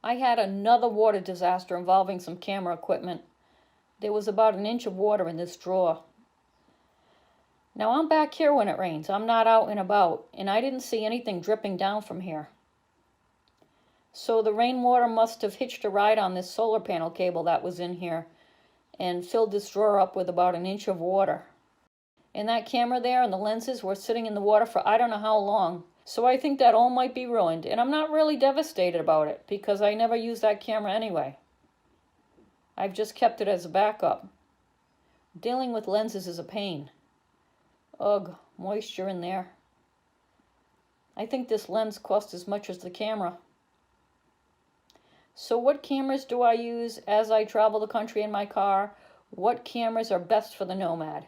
I had another water disaster involving some camera equipment. There was about an inch of water in this drawer. Now I'm back here when it rains. I'm not out and about, and I didn't see anything dripping down from here. So the rainwater must have hitched a ride on this solar panel cable that was in here and filled this drawer up with about an inch of water. And that camera there and the lenses were sitting in the water for I don't know how long. So I think that all might be ruined, and I'm not really devastated about it because I never use that camera anyway. I've just kept it as a backup. Dealing with lenses is a pain. Ugh, moisture in there. I think this lens cost as much as the camera. So what cameras do I use as I travel the country in my car? What cameras are best for the Nomad?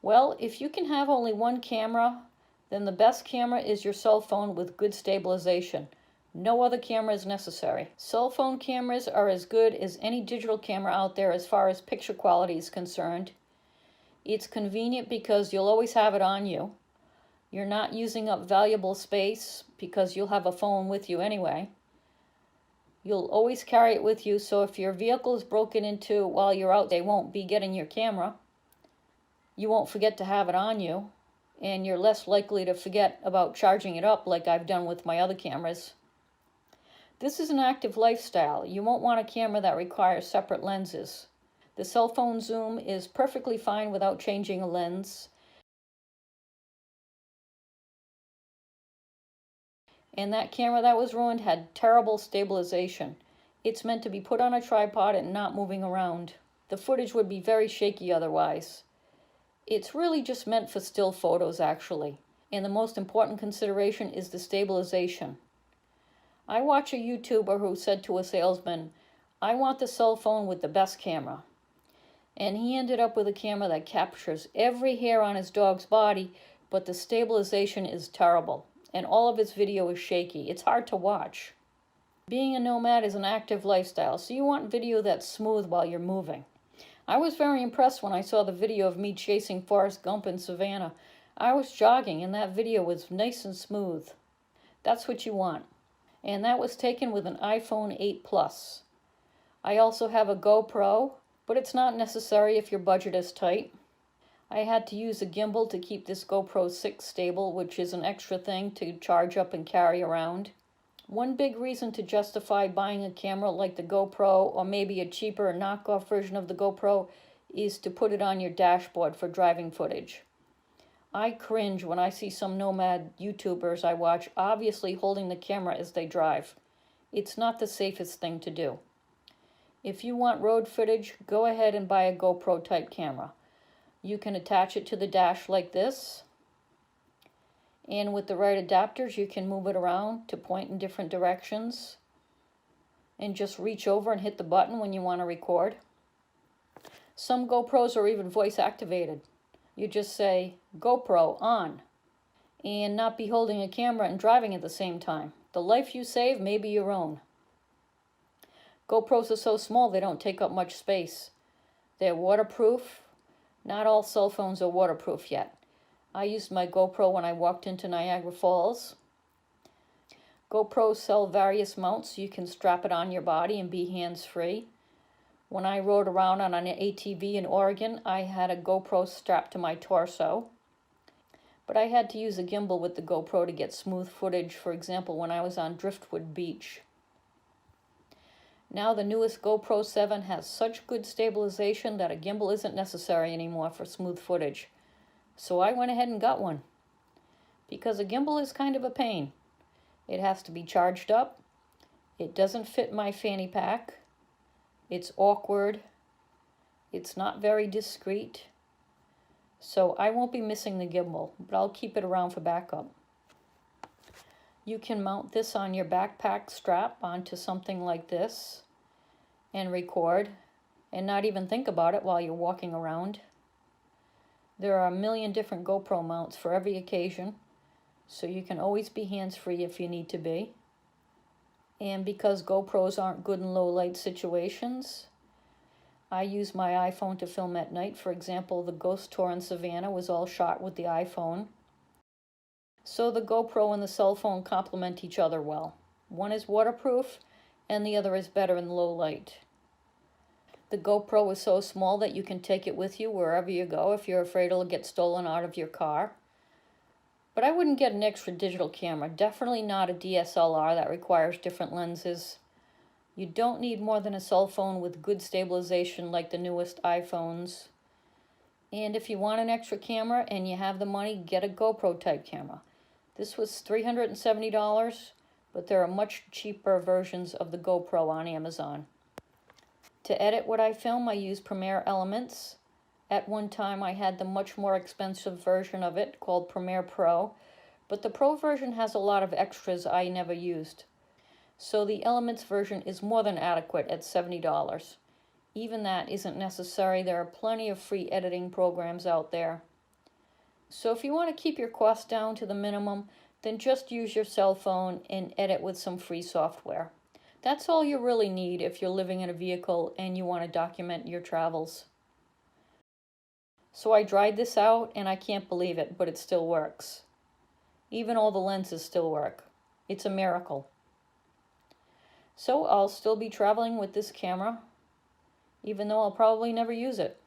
Well, if you can have only one camera, then the best camera is your cell phone with good stabilization. No other camera is necessary. Cell phone cameras are as good as any digital camera out there as far as picture quality is concerned. It's convenient because you'll always have it on you. You're not using up valuable space because you'll have a phone with you anyway. You'll always carry it with you, so if your vehicle is broken into while you're out, they won't be getting your camera. You won't forget to have it on you, and you're less likely to forget about charging it up like I've done with my other cameras. This is an active lifestyle. You won't want a camera that requires separate lenses. The cell phone zoom is perfectly fine without changing a lens. And that camera that was ruined had terrible stabilization. It's meant to be put on a tripod and not moving around. The footage would be very shaky otherwise. It's really just meant for still photos, actually. And the most important consideration is the stabilization. I watch a YouTuber who said to a salesman, "I want the cell phone with the best camera." And he ended up with a camera that captures every hair on his dog's body, but the stabilization is terrible, and all of his video is shaky. It's hard to watch. Being a nomad is an active lifestyle, so you want video that's smooth while you're moving. I was very impressed when I saw the video of me chasing Forrest Gump in Savannah. I was jogging, and that video was nice and smooth. That's what you want. And that was taken with an iPhone 8 Plus. I also have a GoPro, but it's not necessary if your budget is tight. I had to use a gimbal to keep this GoPro 6 stable, which is an extra thing to charge up and carry around. One big reason to justify buying a camera like the GoPro, or maybe a cheaper knockoff version of the GoPro, is to put it on your dashboard for driving footage. I cringe when I see some Nomad YouTubers I watch obviously holding the camera as they drive. It's not the safest thing to do. If you want road footage, go ahead and buy a GoPro type camera. You can attach it to the dash like this, and with the right adapters you can move it around to point in different directions and just reach over and hit the button when you want to record. Some GoPros are even voice activated. You just say GoPro on and not be holding a camera and driving at the same time. The life you save may be your own. GoPros are so small they don't take up much space. They're waterproof. Not all cell phones are waterproof yet. I used my GoPro when I walked into Niagara Falls. GoPros sell various mounts so you can strap it on your body and be hands-free. When I rode around on an ATV in Oregon, I had a GoPro strapped to my torso. But I had to use a gimbal with the GoPro to get smooth footage, for example, when I was on Driftwood Beach. Now the newest GoPro 7 has such good stabilization that a gimbal isn't necessary anymore for smooth footage. So I went ahead and got one. Because a gimbal is kind of a pain. It has to be charged up. It doesn't fit my fanny pack. It's awkward. It's not very discreet. So I won't be missing the gimbal, but I'll keep it around for backup. You can mount this on your backpack strap onto something like this and record and not even think about it while you're walking around. There are a million different GoPro mounts for every occasion, so you can always be hands-free if you need to be. And because GoPros aren't good in low-light situations, I use my iPhone to film at night. For example, the ghost tour in Savannah was all shot with the iPhone. So the GoPro and the cell phone complement each other well. One is waterproof, and the other is better in low light. The GoPro is so small that you can take it with you wherever you go if you're afraid it'll get stolen out of your car. But I wouldn't get an extra digital camera, definitely not a DSLR that requires different lenses. You don't need more than a cell phone with good stabilization like the newest iPhones. And if you want an extra camera and you have the money, get a GoPro type camera. This was $370, but there are much cheaper versions of the GoPro on Amazon. To edit what I film, I use Premiere Elements. At one time, I had the much more expensive version of it called Premiere Pro, but the Pro version has a lot of extras I never used. So the Elements version is more than adequate at $70. Even that isn't necessary. There are plenty of free editing programs out there. So if you want to keep your costs down to the minimum, then just use your cell phone and edit with some free software. That's all you really need if you're living in a vehicle and you want to document your travels. So I tried this out and I can't believe it, but it still works. Even all the lenses still work. It's a miracle. So I'll still be traveling with this camera, even though I'll probably never use it.